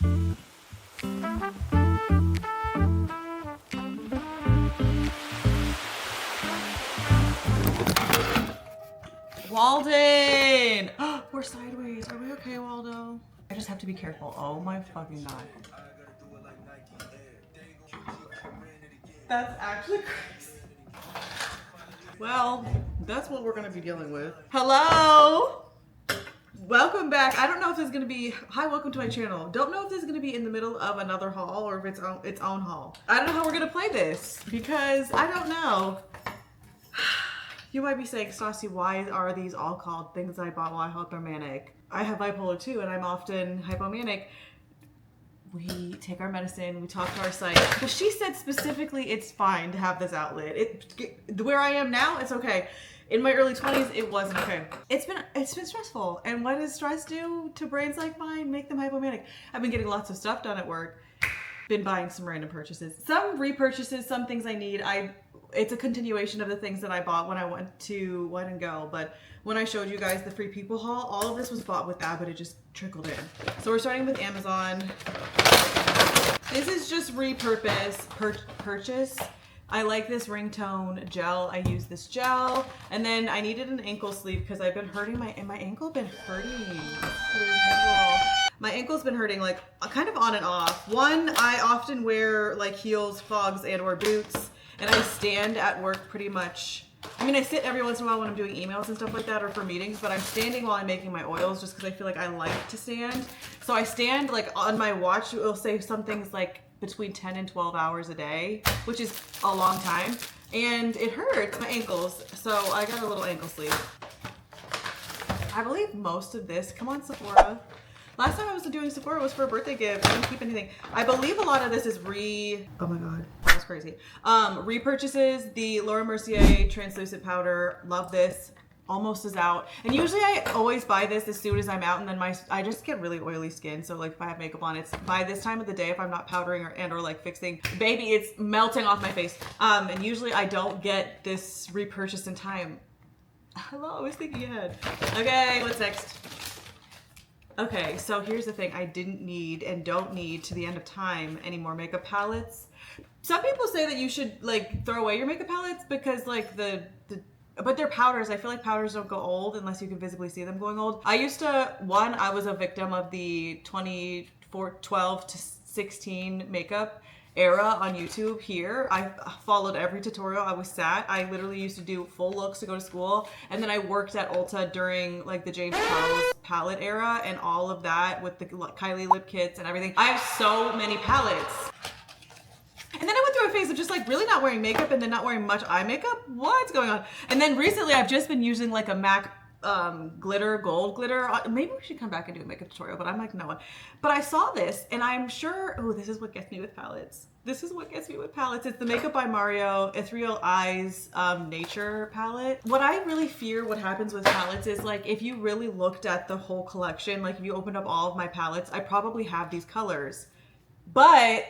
Walden! We're sideways. Are we okay, Waldo? I just have to be careful. Oh my fucking god. That's actually crazy. Well, that's what we're gonna be dealing with. Hello! Welcome back. I don't know if this is gonna be, hi, welcome to my channel. Don't know if this is gonna be in the middle of another haul or if it's its own haul. I don't know how we're gonna play this because I don't know. You might be saying, Stassi, why are these all called things I bought while I hypomanic? I have bipolar too, and I'm often hypomanic. We take our medicine, we talk to our psych. But she said specifically it's fine to have this outlet. Where I am now, it's okay. In my early 20s, it wasn't okay. It's been stressful. And what does stress do to brains like mine? Make them hypomanic. I've been getting lots of stuff done at work. Been buying some random purchases. Some repurchases, some things I need. It's a continuation of the things that I bought when I went to Wine and Go, but when I showed you guys the Free People haul, all of this was bought with that, but it just trickled in. So we're starting with Amazon. This is just purchase. I like this ringtone gel. I use this gel, and then I needed an ankle sleeve because I've been hurting my ankle been hurting. My ankle's been hurting like kind of on and off. One, I often wear like heels, clogs, and or boots. And I stand at work pretty much. I mean, I sit every once in a while when I'm doing emails and stuff like that or for meetings, but I'm standing while I'm making my oils just because I feel like I like to stand. So I stand like on my watch, it will say some things like between 10 and 12 hours a day, which is a long time. And it hurts my ankles. So I got a little ankle sleeve. I believe most of this, come on Sephora. Last time I was doing Sephora was for a birthday gift. I didn't keep anything. I believe a lot of this is oh my god, that was crazy. Repurchases, the Laura Mercier translucent powder. Love this. Almost is out. And usually I always buy this as soon as I'm out, and then I just get really oily skin. So like if I have makeup on, it's by this time of the day, if I'm not powdering or like fixing, baby, it's melting off my face. And usually I don't get this repurchased in time. Hello, I was thinking ahead. Okay, what's next? Okay, so here's the thing. I didn't need and don't need to the end of time any more makeup palettes. Some people say that you should like throw away your makeup palettes because like but they're powders. I feel like powders don't go old unless you can visibly see them going old. I was a victim of the 2012 to 16 makeup era on YouTube here. I followed every tutorial. I literally used to do full looks to go to school, and then I worked at Ulta during like the James Charles palette era and all of that with the Kylie lip kits and everything. I have so many palettes. And then I went through a phase of just like really not wearing makeup and then not wearing much eye makeup. What's going on? And then recently I've just been using like a MAC gold glitter. Maybe we should come back and do a makeup tutorial, but I'm like, no. But I saw this and I'm sure, oh, this is what gets me with palettes. This is what gets me with palettes. It's the Makeup by Mario Ethereal Eyes Nature palette. What I really fear what happens with palettes is like, if you really looked at the whole collection, like if you opened up all of my palettes, I probably have these colors. But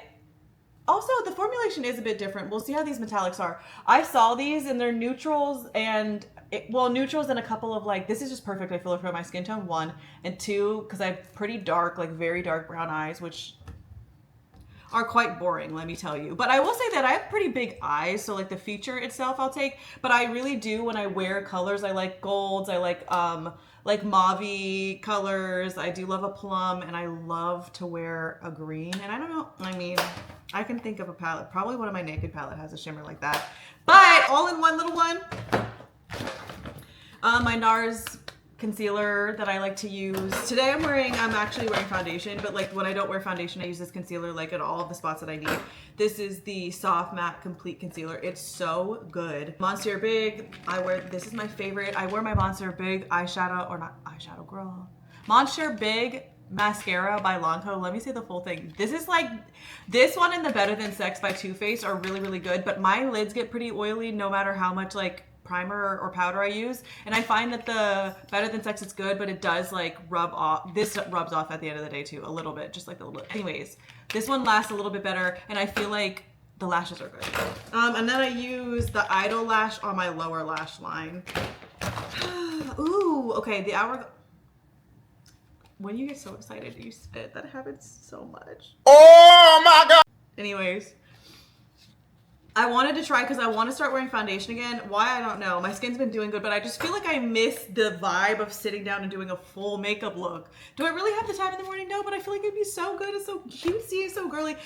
also, the formulation is a bit different. We'll see how these metallics are. I saw these and they're neutrals and, neutrals and a couple of like, this is just perfect, I feel, for my skin tone, 1. And 2, because I have pretty dark, like very dark brown eyes, which are quite boring, let me tell you. But I will say that I have pretty big eyes, so like the feature itself I'll take. But I really do, when I wear colors, I like golds, I like mauve-y colors. I do love a plum, and I love to wear a green. And I don't know, I mean, I can think of a palette. Probably one of my Naked palette has a shimmer like that. But all in one little one. My NARS concealer that I like to use. Today I'm actually wearing foundation, but like when I don't wear foundation, I use this concealer like at all of the spots that I need. This is the Soft Matte Complete Concealer. It's so good. Monster Big, this is my favorite. I wear my Monster Big eyeshadow, or not eyeshadow, girl. Monster Big mascara by Lancome. Let me say the full thing. This is like, this one and the Better Than Sex by Too Faced are really, really good, but my lids get pretty oily no matter how much like primer or powder I use. And I find that the Better Than Sex is good, but it does like rub off. This rubs off at the end of the day too, a little bit, just like a little bit. Anyways, this one lasts a little bit better, and I feel like the lashes are good. And then I use the Idol Lash on my lower lash line. Ooh, okay, When you get so excited, you spit. That happens so much. Oh my God. Anyways, I wanted to try because I want to start wearing foundation again. Why, I don't know. My skin's been doing good, but I just feel like I miss the vibe of sitting down and doing a full makeup look. Do I really have the time in the morning? No, but I feel like it'd be so good. It's so cutesy and so girly.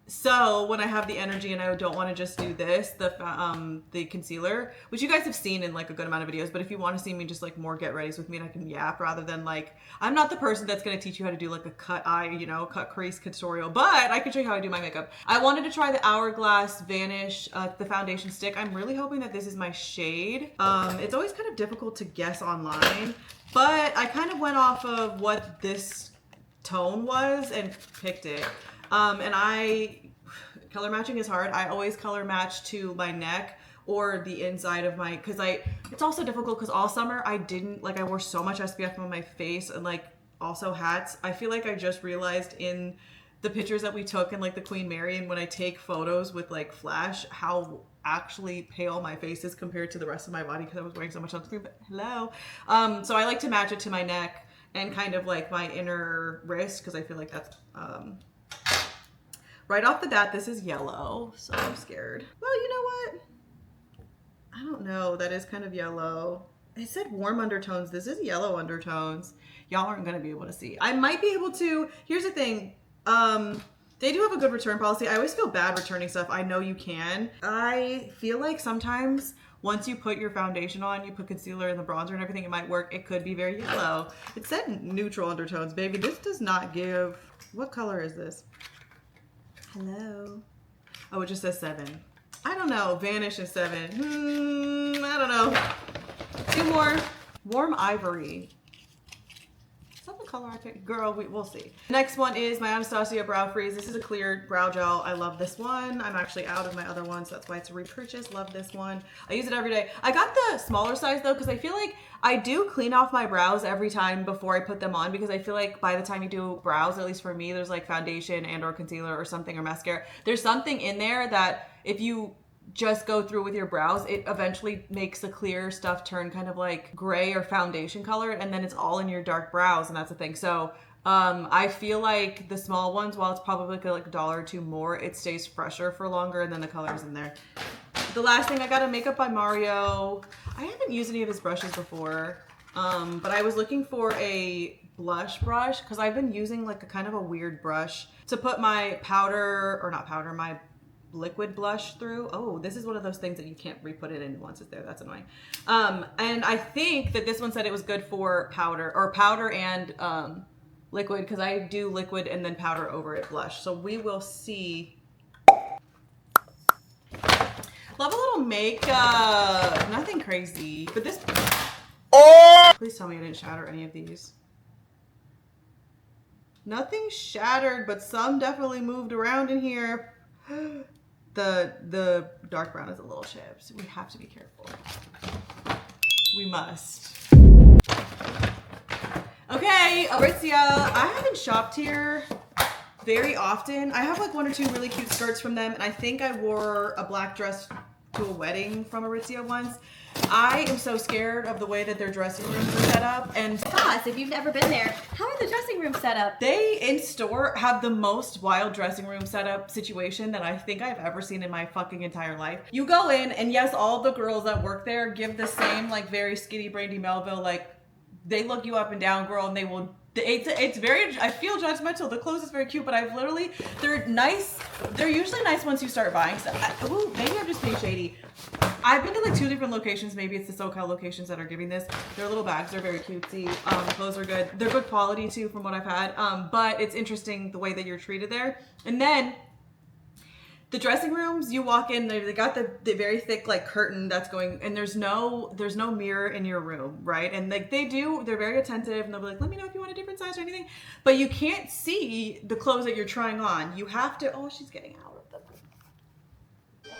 So when I have the energy and I don't want to just do this, the concealer, which you guys have seen in like a good amount of videos, but if you want to see me just like more get readies with me and I can yap rather than like, I'm not the person that's going to teach you how to do like a cut eye, you know, cut crease tutorial, but I can show you how I do my makeup. I wanted to try the Hourglass Vanish, the foundation stick. I'm really hoping that this is my shade. It's always kind of difficult to guess online, but I kind of went off of what this tone was and picked it. Color matching is hard. I always color match to my neck or the inside of my, it's also difficult because all summer I wore so much SPF on my face and like also hats. I feel like I just realized in the pictures that we took in like the Queen Mary and when I take photos with like flash, how actually pale my face is compared to the rest of my body because I was wearing so much sunscreen, but hello. So I like to match it to my neck and kind of like my inner wrist because I feel like that's, right off the bat, this is yellow, so I'm scared. Well, you know what? I don't know. That is kind of yellow. It said warm undertones. This is yellow undertones. Y'all aren't going to be able to see. I might be able to. Here's the thing. They do have a good return policy. I always feel bad returning stuff. I know you can. I feel like sometimes once you put your foundation on, you put concealer and the bronzer and everything, it might work. It could be very yellow. It said neutral undertones, baby. This does not give... What color is this? Hello. Oh, it just says 7. I don't know. Vanish is 7. I don't know. 2 more. Warm Ivory. Is that the color I picked? Girl, we'll see. Next one is my Anastasia Brow Freeze. This is a clear brow gel. I love this one. I'm actually out of my other one, so that's why it's a repurchase. Love this one. I use it every day. I got the smaller size though, because I feel like I do clean off my brows every time before I put them on, because I feel like by the time you do brows, at least for me, there's like foundation and or concealer or something or mascara. There's something in there that if you just go through with your brows, it eventually makes the clear stuff turn kind of like gray or foundation color, and then it's all in your dark brows, and that's the thing. So I feel like the small ones, while it's probably like $1 or $2 more, it stays fresher for longer, and then the color's in there. The last thing, I got a Makeup by Mario. I haven't used any of his brushes before, but I was looking for a blush brush because I've been using like a kind of a weird brush to put my powder, or not powder, my liquid blush through. Oh, this is one of those things that you can't re-put it in once it's there. That's annoying. And I think that this one said it was good for powder and liquid, because I do liquid and then powder over it blush. So we will see. Love a little makeup. Nothing crazy, but this. Oh! Please tell me I didn't shatter any of these. Nothing shattered, but some definitely moved around in here. The dark brown is a little chipped. So we have to be careful. We must. Okay, Aritzia. I haven't shopped here very often. I have like 1 or 2 really cute skirts from them, and I think I wore a black dress to a wedding from Aritzia once. I am so scared of the way that their dressing rooms are set up. And Gosh, if you've never been there, how are the dressing rooms set up? They, in store, have the most wild dressing room setup situation that I think I've ever seen in my fucking entire life. You go in, and yes, all the girls that work there give the same, like, very skinny Brandy Melville, like, they look you up and down, girl, and they will... It's very, I feel judgmental. The clothes is very cute, but I've literally, they're nice. They're usually nice once you start buying stuff. Ooh, maybe I'm just being shady. I've been to like 2 different locations. Maybe it's the SoCal locations that are giving this. Their little bags are very cutesy. Clothes are good. They're good quality too from what I've had. But it's interesting the way that you're treated there. And then the dressing rooms, you walk in, they got the very thick like curtain that's going, and there's no mirror in your room, right? And like they're very attentive, and they'll be like, let me know if you want a different size or anything. But you can't see the clothes that you're trying on. You have to, oh, she's getting out of the,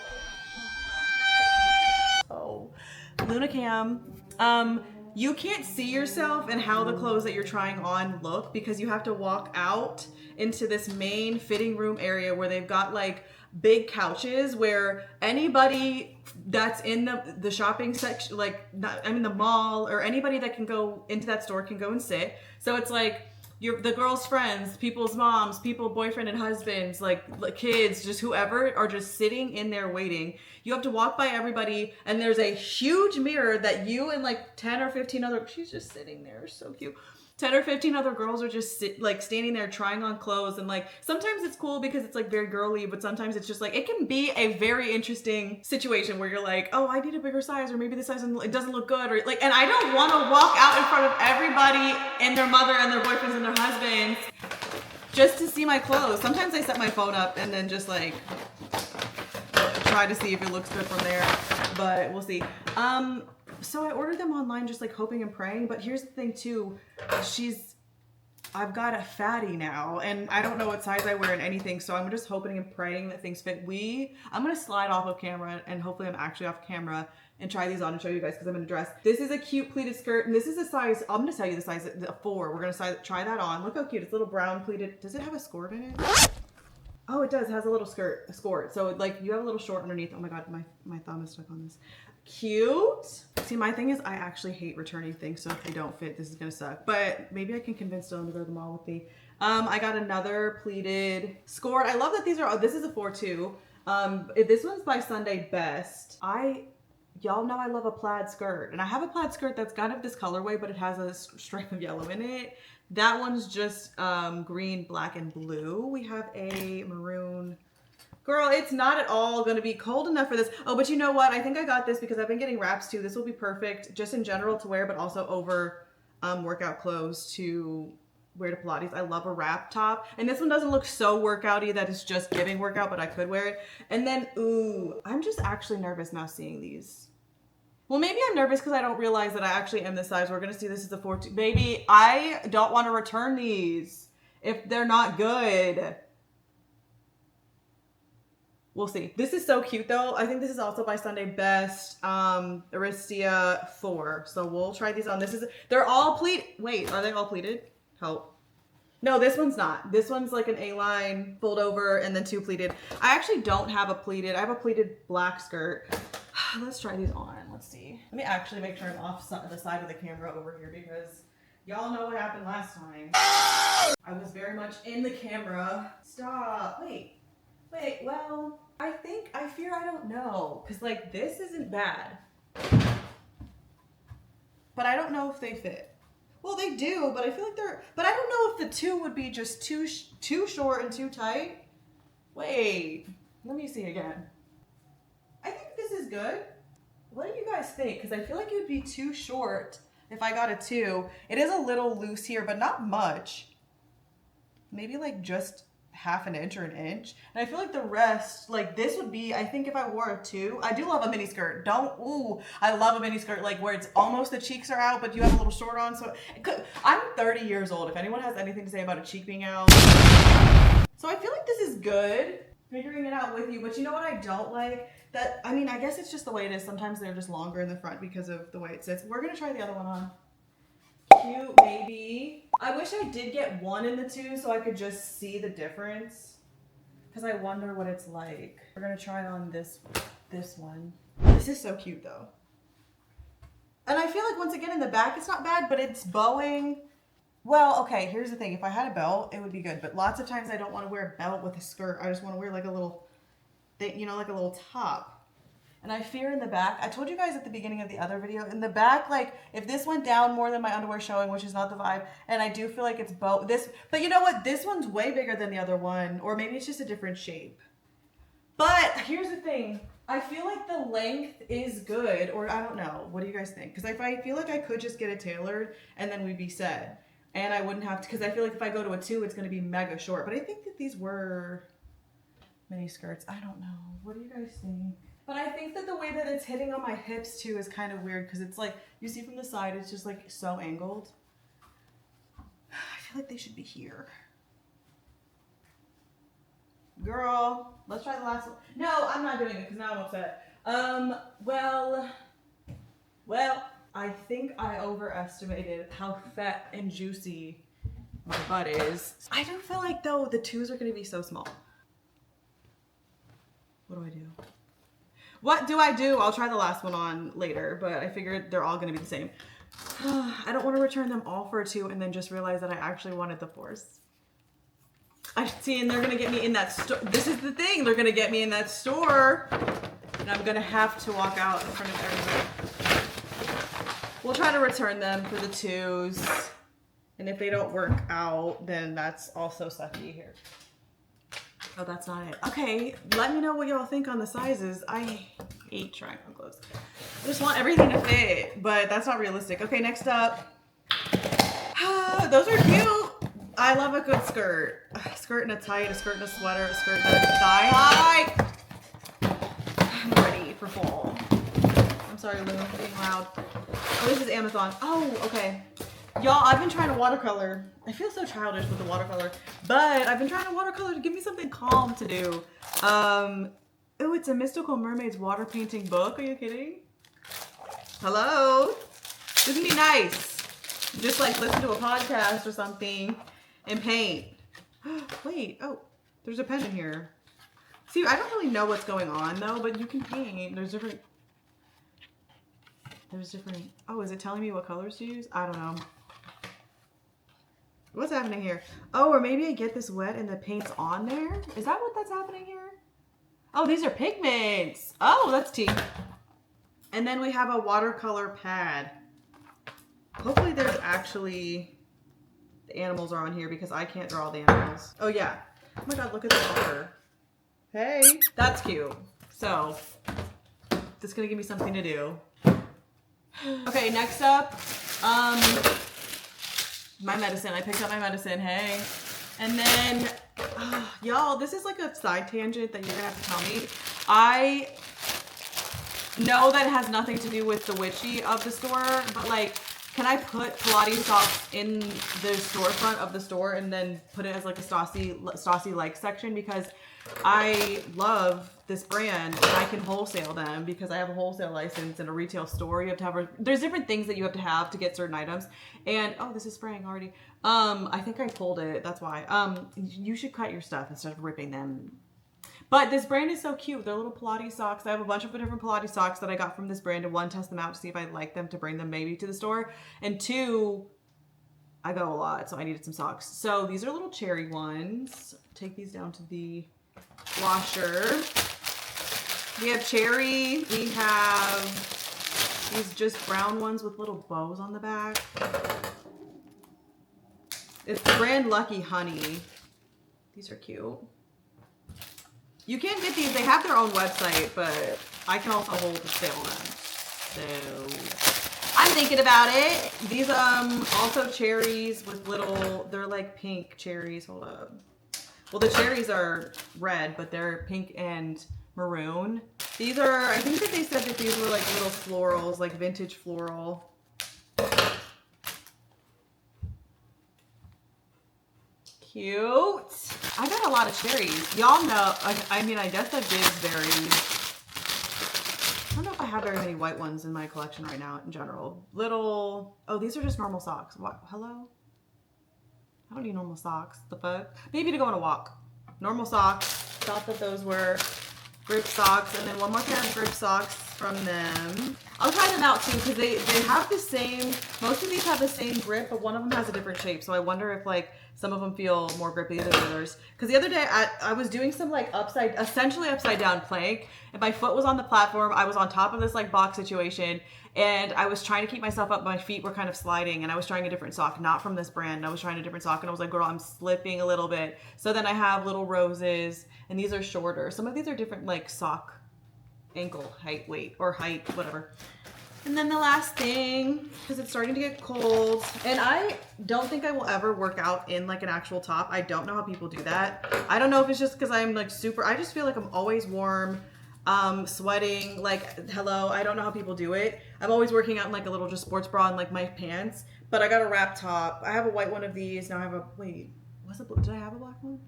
oh, Luna Cam. you can't see yourself and how the clothes that you're trying on look because you have to walk out into this main fitting room area where they've got like big couches where anybody that's in the shopping section, like the mall, or anybody that can go into that store can go and sit. So it's like the girls' friends, people's moms, boyfriend and husbands, like kids, just whoever are just sitting in there waiting. You have to walk by everybody, and there's a huge mirror that you and like 10 or 15 other, she's just sitting there, so cute. 10 or 15 other girls are just standing there trying on clothes, and like sometimes it's cool because it's like very girly, but sometimes it's just like it can be a very interesting situation where you're like, oh, I need a bigger size, or maybe this size it doesn't look good, or like, and I don't want to walk out in front of everybody and their mother and their boyfriends and their husbands just to see my clothes. Sometimes I set my phone up and then just like try to see if it looks good from there, but we'll see. So I ordered them online just like hoping and praying, but here's the thing too, I've got a fatty now and I don't know what size I wear in anything, so I'm just hoping and praying that things fit. I'm gonna slide off of camera and hopefully I'm actually off camera and try these on and show you guys because I'm in a dress. This is a cute pleated skirt, and this is a size, I'm gonna tell you the size, the 4. We're gonna try that on. Look how cute, it's a little brown pleated. Does it have a skirt in it? Oh, it does, it has a little skirt. So like you have a little short underneath. Oh my God, my thumb is stuck on this. Cute. See, my thing is I actually hate returning things, so if they don't fit, this is gonna suck. But maybe I can convince Dylan to go to the mall with me. I got another pleated skirt. I love that these are, this is a 4 too. This one's by Sunday Best. Y'all know I love a plaid skirt, and I have a plaid skirt that's kind of this colorway, but it has a stripe of yellow in it. That one's just green, black, and blue. We have a maroon. Girl, it's not at all going to be cold enough for this. Oh, but you know what? I think I got this because I've been getting wraps too. This will be perfect just in general to wear, but also over workout clothes to wear to Pilates. I love a wrap top. And this one doesn't look so workouty that it's just giving workout, but I could wear it. And then, ooh, I'm just actually nervous now seeing these. Well, maybe I'm nervous because I don't realize that I actually am this size. We're going to see this is a 4-2. Baby, I don't want to return these if they're not good. We'll see. This is so cute though. I think this is also by Sunday Best. Aritzia 4. So we'll try these on. They're all pleated. Wait, are they all pleated? Help. No, this one's not. This one's like an A-line fold over and then 2 pleated. I actually don't have a pleated. I have a pleated black skirt. Let's try these on. Let's see. Let me actually make sure I'm off the side of the camera over here because y'all know what happened last time. I was very much in the camera. Stop. Wait, well, I fear I don't know. Because, like, this isn't bad. But I don't know if they fit. Well, they do, but I feel like but I don't know if the 2 would be just too short and too tight. Wait, let me see again. I think this is good. What do you guys think? Because I feel like it would be too short if I got a 2. It is a little loose here, but not much. Maybe like just half an inch or an inch. And I feel like the rest, like this would be, I think if I wore a 2, I do love a mini skirt. I love a mini skirt like where it's almost the cheeks are out, but you have a little short on. So I'm 30 years old. If anyone has anything to say about a cheek being out. So I feel like this is good, figuring it out with you. But you know what I don't like? I guess it's just the way it is. Sometimes they're just longer in the front because of the way it sits. We're going to try the other one on. Cute baby. I wish I did get 1 in the 2 so I could just see the difference. Because I wonder what it's like. We're going to try on this one. This is so cute though. And I feel like once again in the back it's not bad, but it's bowing. Well, okay, here's the thing. If I had a belt, it would be good. But lots of times I don't want to wear a belt with a skirt. I just want to wear like a little thing, you know, like a little top. And I fear in the back, I told you guys at the beginning of the other video, in the back, like if this went down more than my underwear showing, which is not the vibe, and I do feel like it's both but you know what? This one's way bigger than the other one, or maybe it's just a different shape. But here's the thing. I feel like the length is good, or I don't know. What do you guys think? Because I feel like I could just get it tailored and then we'd be set. And I wouldn't have to, because I feel like if I go to a 2, it's going to be mega short. But I think that these were mini skirts. I don't know. What do you guys think? But I think that the way that it's hitting on my hips too is kind of weird because it's like, you see from the side, it's just like so angled. I feel like they should be here. Girl, let's try the last one. No, I'm not doing it because now I'm upset. Well, I think I overestimated how fat and juicy my butt is. I do feel like though the twos are gonna be so small. What do I do? What do I do? I'll try the last one on later, but I figured they're all gonna be the same. I don't want to return them all for a 2 and then just realize that I actually wanted the 4s. I see, and they're gonna get me in that store. This is the thing, they're gonna get me in that store, and I'm gonna have to walk out in front of everybody. We'll try to return them for the 2s, and if they don't work out, then that's also sucky here. Oh, that's not it. Okay, let me know what y'all think on the sizes. I hate trying on clothes. I just want everything to fit, but that's not realistic. Okay, next up. Those are cute. I love a good skirt. A skirt and a tight, a skirt and a sweater, a skirt and a thigh high. I'm ready for fall. I'm sorry, Lou, I'm being loud. Oh, this is Amazon. Oh, okay. Y'all, I've been trying to watercolor. I feel so childish with the watercolor, but I've been trying to watercolor to give me something calm to do. Oh, it's a Mystical Mermaids water painting book. Are you kidding? Hello? This would be nice. Just like listen to a podcast or something and paint. Wait, oh, there's a pen in here. See, I don't really know what's going on though, but you can paint. There's different, oh, is it telling me what colors to use? I don't know. What's happening here? Oh, or maybe I get this wet and the paint's on there? Is that what that's happening here? Oh, these are pigments. Oh, that's tea. And then we have a watercolor pad. Hopefully there's actually, the animals are on here because I can't draw the animals. Oh yeah. Oh my God, look at the water. Hey, that's cute. So, this is gonna give me something to do. Okay, next up, my medicine. I picked up my medicine, hey. And then, y'all, this is like a side tangent that you're gonna have to tell me. I know that it has nothing to do with the witchy of the store, but like, can I put Pilates socks in the storefront of the store and then put it as like a Stassi-like section? Because I love this brand and I can wholesale them because I have a wholesale license and a retail store. You have to have, there's different things that you have to get certain items. And, oh, this is spraying already. I think I pulled it. That's why. You should cut your stuff instead of ripping them. But this brand is so cute. They're little Pilates socks. I have a bunch of different Pilates socks that I got from this brand. And 1, test them out to see if I like them to bring them maybe to the store. And 2, I go a lot, so I needed some socks. So these are little cherry ones. Take these down to the washer. We have cherry. We have these just brown ones with little bows on the back. It's the brand Lucky Honey. These are cute. You can get these. They have their own website, but I can also hold the sale on them. So I'm thinking about it. These also cherries with little, they're like pink cherries. Hold up. Well, the cherries are red, but they're pink and maroon. These are, I think that they said that these were like little florals, like vintage floral. Cute. I got a lot of cherries. Y'all know, I mean, I guess that gives very, I don't know if I have very many white ones in my collection right now in general. Little, oh, these are just normal socks. What, hello? I don't need normal socks. The fuck? Maybe to go on a walk. Normal socks. Thought that those were grip socks. And then one more pair of grip socks from them. I'll try them out too because they have the same, most of these have the same grip, but one of them has a different shape. So I wonder if like some of them feel more grippy than others. Because the other day I was doing some like essentially upside down plank, and my foot was on the platform. I was on top of this like box situation, and I was trying to keep myself up. My feet were kind of sliding, and I was trying a different sock, not from this brand. I was trying a different sock, and I was like, girl, I'm slipping a little bit. So then I have little roses, and these are shorter. Some of these are different like sock ankle height, weight, or height, whatever. And then the last thing, because it's starting to get cold, and I don't think I will ever work out in like an actual top. I don't know how people do that. I don't know if it's just because I'm like super, I just feel like I'm always warm, sweating, like, hello, I don't know how people do it. I'm always working out in like a little just sports bra and like my pants, but I got a wrap top. I have a white one of these. Now I have a, wait, did I have a black one?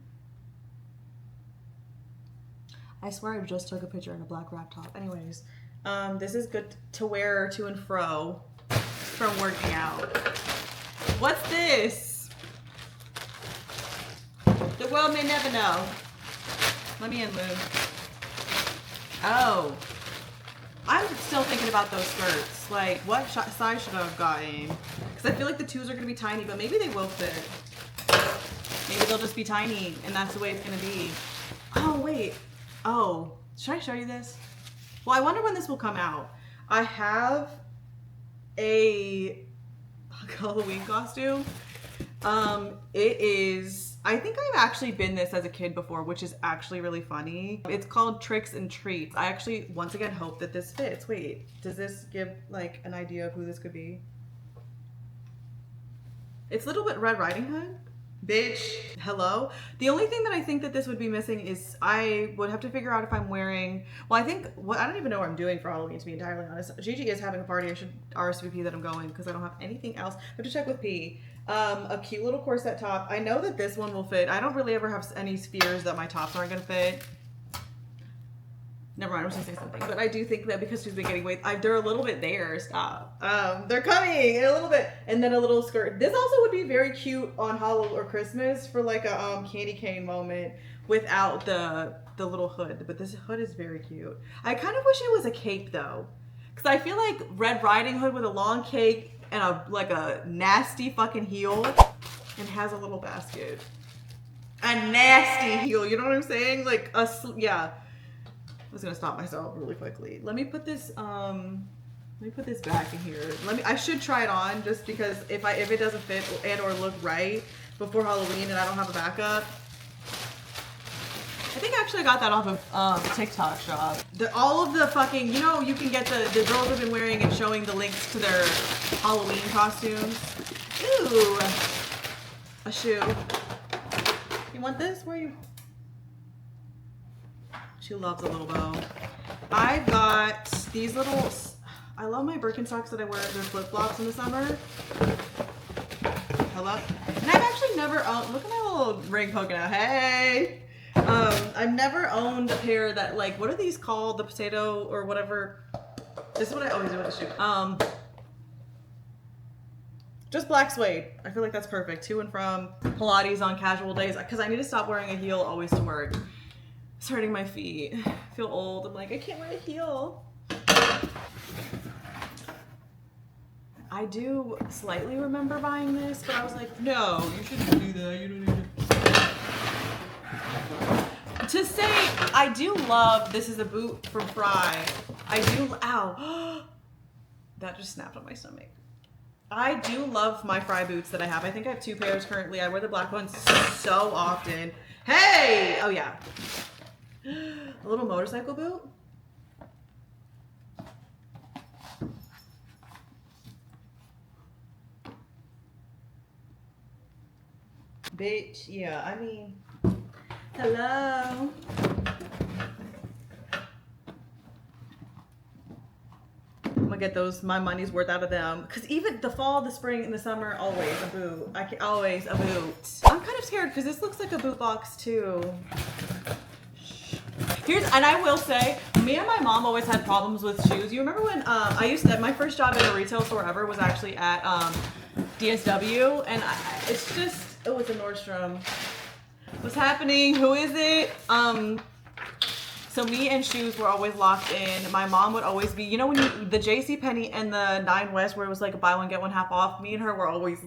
I swear I just took a picture in a black wrap top. Anyways. This is good to wear to and fro. from working out. What's this? The world may never know. Let me in, Lou. Oh. I'm still thinking about those skirts. Like, what size should I have gotten? Because I feel like the 2s are going to be tiny, but maybe they will fit. Maybe they'll just be tiny, and that's the way it's going to be. Oh, wait. Oh. Should I show you this? Well, I wonder when this will come out. I have a Halloween costume. It is, I think I've actually been this as a kid before, which is actually really funny. It's called Tricks and Treats. I actually, once again, hope that this fits. Wait, does this give like an idea of who this could be? It's a little bit Red Riding Hood. Bitch, hello. The only thing that I think that this would be missing is I would have to figure out if I'm wearing, well, I think, I don't even know what I'm doing for Halloween, to be entirely honest. Gigi is having a party. I should RSVP that I'm going because I don't have anything else. I have to check with P. A cute little corset top. I know that this one will fit. I don't really ever have any fears that my tops aren't gonna fit. Never mind, I was gonna say something. But I do think that because she's been getting weight, they're a little bit there. Stop. They're coming in a little bit. And then a little skirt. This also would be very cute on Halloween or Christmas for like a candy cane moment without the little hood. But this hood is very cute. I kind of wish it was a cape though. Because I feel like Red Riding Hood with a long cape and a nasty fucking heel and has a little basket. A nasty heel, you know what I'm saying? Like yeah. I was gonna stop myself really quickly. Let me put this back in here. I should try it on just because if it doesn't fit and or look right before Halloween and I don't have a backup. I think actually I got that off of TikTok shop. All of the fucking, you know, you can get the girls have been wearing and showing the links to their Halloween costumes. Ooh, a shoe. You want this? Where are you? She loves a little bow. I got these little, I love my Birkenstocks that I wear, they're flip-flops in the summer. Hello? And I've actually never owned, look at my little ring poking out, hey! I've never owned a pair that, like, what are these called? The potato or whatever. This is what I always do with a shoe. Just black suede. I feel like that's perfect. To and from Pilates on casual days, because I need to stop wearing a heel always to work. It's hurting my feet. I feel old. I'm like, I can't wear a heel. I do slightly remember buying this, but I was like, no, you shouldn't do that. You don't need to say, I do love, this is a boot from Fry. I do, ow. That just snapped on my stomach. I do love my Fry boots that I have. I think I have 2 pairs currently. I wear the black ones so often. Hey! Oh yeah. A little motorcycle boot. Bitch, yeah, I mean, hello. I'm gonna get those, my money's worth out of them. Cause even the fall, the spring, and the summer, always a boot. Always a boot. I'm kind of scared because this looks like a boot box too. And I will say, me and my mom always had problems with shoes. You remember when my first job at a retail store ever was actually at DSW, and it was a Nordstrom. What's happening? Who is it? So me and shoes were always locked in. My mom would always be, you know, when the JCPenney and the 9 West where it was like a buy one get one half off, me and her were always,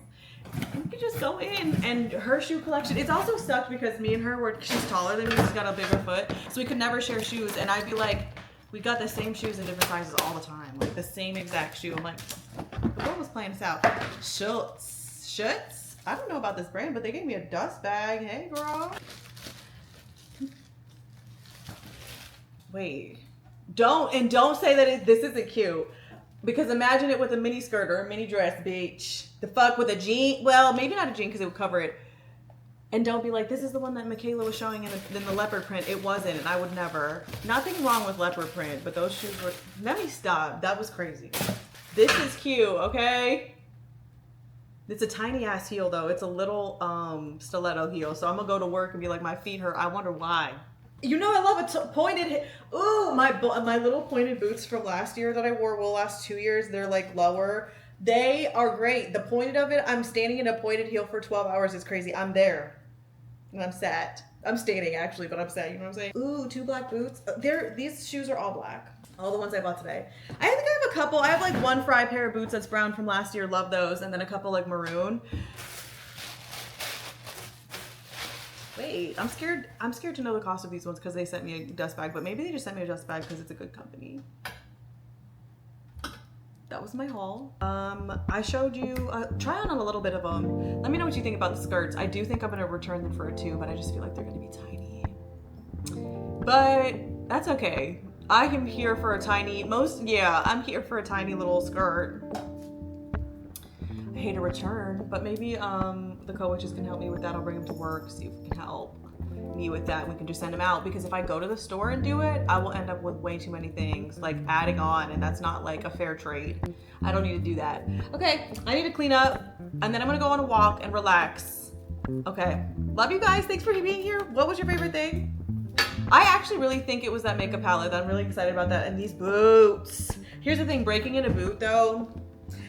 we could just go in. And her shoe collection, it's also sucked because me and her she's taller than me, she's got a bigger foot, so we could never share shoes. And I'd be like, we got the same shoes in different sizes all the time, like the same exact shoe. I'm like, the world was playing us out. Schutz? I don't know about this brand, but they gave me a dust bag. Hey, girl. Wait. Don't say that this isn't cute. Because imagine it with a mini skirt or a mini dress, bitch. The fuck with a jean? Well, maybe not a jean because it would cover it. And don't be like, this is the one that Michaela was showing in the leopard print. It wasn't, and I would never. Nothing wrong with leopard print, but those shoes were, let me stop. That was crazy. This is cute, okay? It's a tiny ass heel though. It's a little stiletto heel. So I'm gonna go to work and be like, my feet hurt. I wonder why. You know I love a pointed, ooh, my little pointed boots from last year that I wore, well, last 2 years, they're like lower. They are great. The point of it, I'm standing in a pointed heel for 12 hours. It's crazy. I'm there. And I'm sat. I'm standing actually, but I'm sat. You know what I'm saying? Ooh, 2 black boots. These shoes are all black. All the ones I bought today. I think I have a couple. I have like 1 fry pair of boots that's brown from last year. Love those. And then a couple like maroon. Wait, I'm scared. I'm scared to know the cost of these ones because they sent me a dust bag. But maybe they just sent me a dust bag because it's a good company. That was my haul. I showed you, try on a little bit of them. Let me know what you think about the skirts. I do think I'm gonna return them for a 2, but I just feel like they're gonna be tiny. But that's okay. I am here for a tiny, I'm here for a tiny little skirt. I hate a return, but maybe the co-witches can help me with that. I'll bring them to work, see if we can help me with that. We can just send them out, because if I go to the store and do it, I will end up with way too many things like adding on, and that's not like a fair trade. I don't need to do that. Okay, I need to clean up, and then I'm gonna go on a walk and relax. Okay, love you guys. Thanks for being here. What was your favorite thing? I actually really think it was that makeup palette. I'm really excited about that, and these boots. Here's the thing, breaking in a boot though,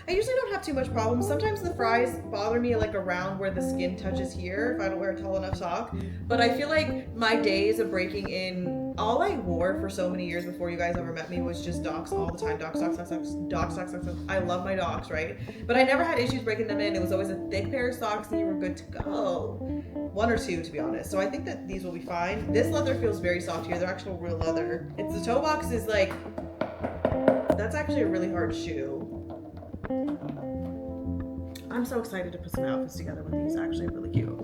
I usually don't have too much problems. Sometimes the fries bother me like around where the skin touches here if I don't wear a tall enough sock. But I feel like my days of breaking in, all I wore for so many years before you guys ever met me was just Docs all the time. Docs. I love my Docs, right? But I never had issues breaking them in. It was always a thick pair of socks and you were good to go. 1 or 2 to be honest. So I think that these will be fine. This leather feels very soft here. They're actual real leather. It's the toe box is like, that's actually a really hard shoe. I'm so excited to put some outfits together with these. Actually, really cute.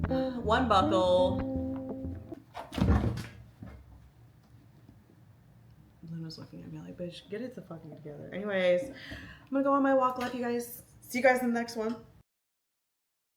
1 buckle. Luna's looking at me like, bitch, get it the fucking together. Anyways, I'm gonna go on my walk. Love you guys. See you guys in the next one.